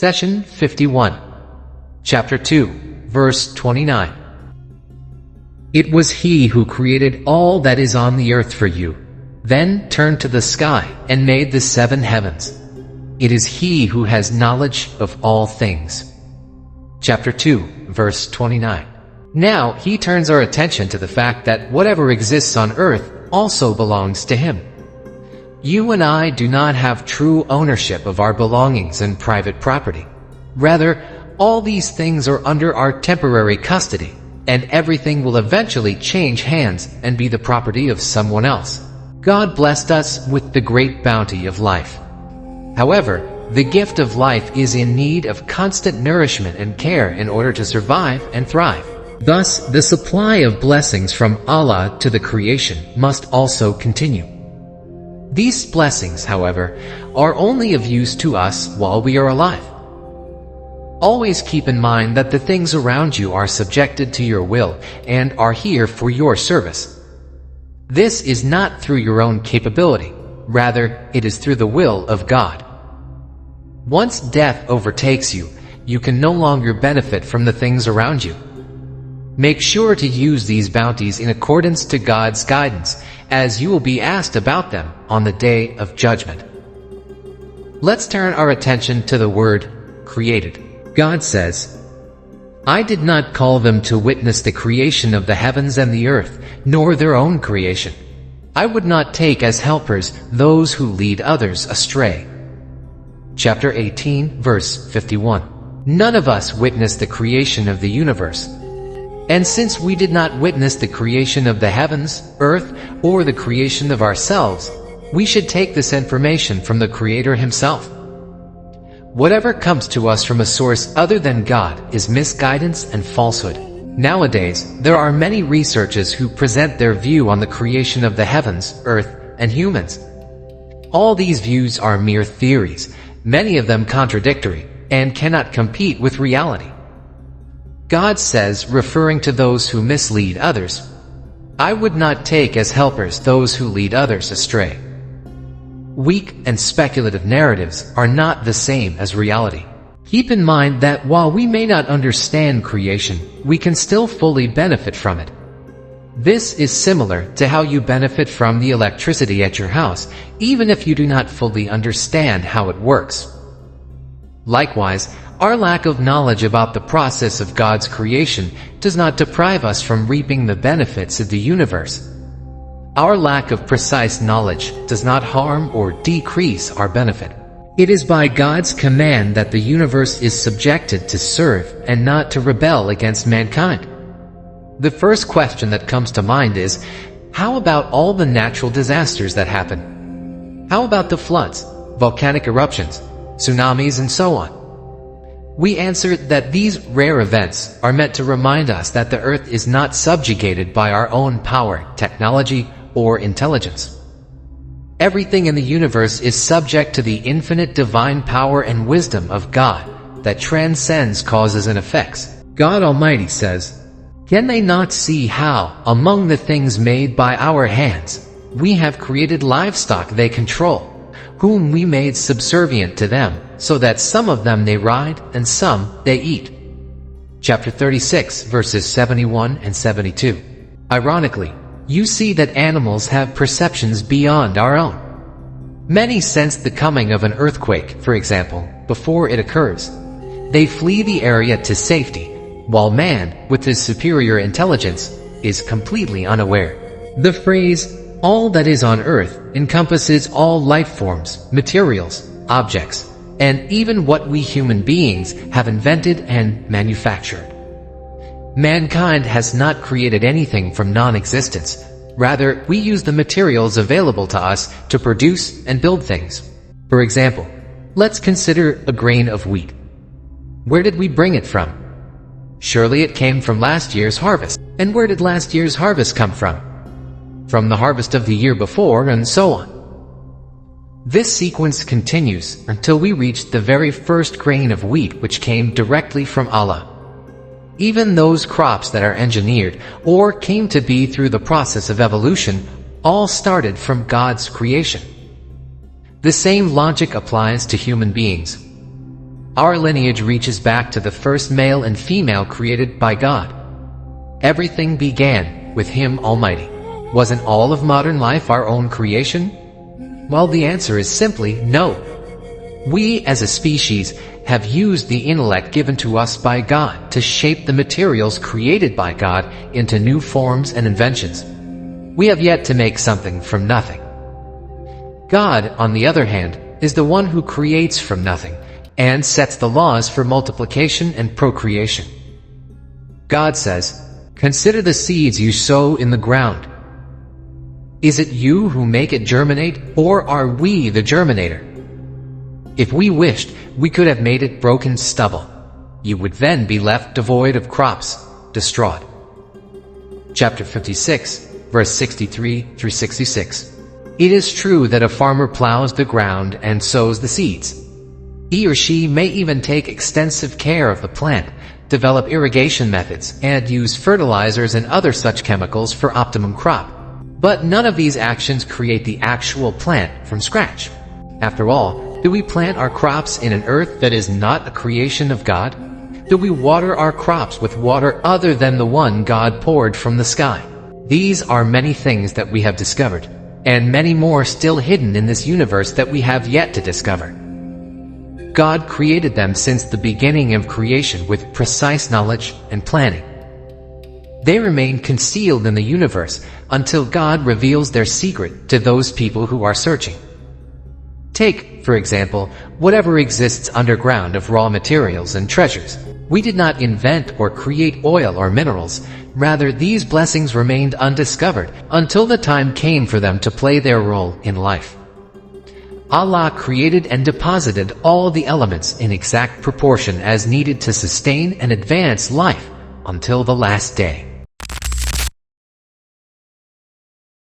Session 51, Chapter 2, Verse 29. It was He who created all that is on the earth for you, then turned to the sky and made the 7 heavens. It is He who has knowledge of all things. Chapter 2, Verse 29. Now He turns our attention to the fact that whatever exists on earth also belongs to Him. You and I do not have true ownership of our belongings and private property. Rather, all these things are under our temporary custody, and everything will eventually change hands and be the property of someone else. God blessed us with the great bounty of life. However, the gift of life is in need of constant nourishment and care in order to survive and thrive. Thus, the supply of blessings from Allah to the creation must also continue. These blessings, however, are only of use to us while we are alive. Always keep in mind that the things around you are subjected to your will and are here for your service. This is not through your own capability, rather, it is through the will of God. Once death overtakes you, you can no longer benefit from the things around you. Make sure to use these bounties in accordance to God's guidance, as you will be asked about them on the Day of Judgment. Let's turn our attention to the word created. God says, I did not call them to witness the creation of the heavens and the earth, nor their own creation. I would not take as helpers those who lead others astray. Chapter 18, verse 51. None of us witnessed the creation of the universe. And since we did not witness the creation of the heavens, earth, or the creation of ourselves, we should take this information from the Creator Himself. Whatever comes to us from a source other than God is misguidance and falsehood. Nowadays, there are many researchers who present their view on the creation of the heavens, earth, and humans. All these views are mere theories, many of them contradictory, and cannot compete with reality. God says, referring to those who mislead others, I would not take as helpers those who lead others astray. Weak and speculative narratives are not the same as reality. Keep in mind that while we may not understand creation, we can still fully benefit from it. This is similar to how you benefit from the electricity at your house, even if you do not fully understand how it works. Likewise, our lack of knowledge about the process of God's creation does not deprive us from reaping the benefits of the universe. Our lack of precise knowledge does not harm or decrease our benefit. It is by God's command that the universe is subjected to serve and not to rebel against mankind. The first question that comes to mind is, how about all the natural disasters that happen? How about the floods, volcanic eruptions, tsunamis, and so on? We answer that these rare events are meant to remind us that the earth is not subjugated by our own power, technology, or intelligence. Everything in the universe is subject to the infinite divine power and wisdom of God that transcends causes and effects. God Almighty says, Can they not see how, among the things made by our hands, we have created livestock they control, whom we made subservient to them, so that some of them they ride and some they eat. Chapter 36, verses 71 and 72. Ironically, you see that animals have perceptions beyond our own. Many sense the coming of an earthquake, for example, before it occurs. They flee the area to safety, while man, with his superior intelligence, is completely unaware. The phrase, all that is on earth, encompasses all life forms, materials, objects, and even what we human beings have invented and manufactured. Mankind has not created anything from non-existence. Rather, we use the materials available to us to produce and build things. For example, let's consider a grain of wheat. Where did we bring it from? Surely it came from last year's harvest. And where did last year's harvest come from? From the harvest of the year before, and so on. This sequence continues until we reach the very first grain of wheat, which came directly from Allah. Even those crops that are engineered or came to be through the process of evolution all started from God's creation. The same logic applies to human beings. Our lineage reaches back to the first male and female created by God. Everything began with Him Almighty. Wasn't all of modern life our own creation? Well, the answer is simply no. We, as a species, have used the intellect given to us by God to shape the materials created by God into new forms and inventions. We have yet to make something from nothing. God, on the other hand, is the one who creates from nothing and sets the laws for multiplication and procreation. God says, "Consider the seeds you sow in the ground. Is it you who make it germinate, or are we the germinator? If we wished, we could have made it broken stubble. You would then be left devoid of crops, distraught." Chapter 56, verse 63 through 66. It is true that a farmer plows the ground and sows the seeds. He or she may even take extensive care of the plant, develop irrigation methods, and use fertilizers and other such chemicals for optimum crop. But none of these actions create the actual plant from scratch. After all, do we plant our crops in an earth that is not a creation of God? Do we water our crops with water other than the one God poured from the sky? These are many things that we have discovered, and many more still hidden in this universe that we have yet to discover. God created them since the beginning of creation with precise knowledge and planning. They remain concealed in the universe until God reveals their secret to those people who are searching. Take, for example, whatever exists underground of raw materials and treasures. We did not invent or create oil or minerals. Rather, these blessings remained undiscovered until the time came for them to play their role in life. Allah created and deposited all the elements in exact proportion as needed to sustain and advance life until the last day.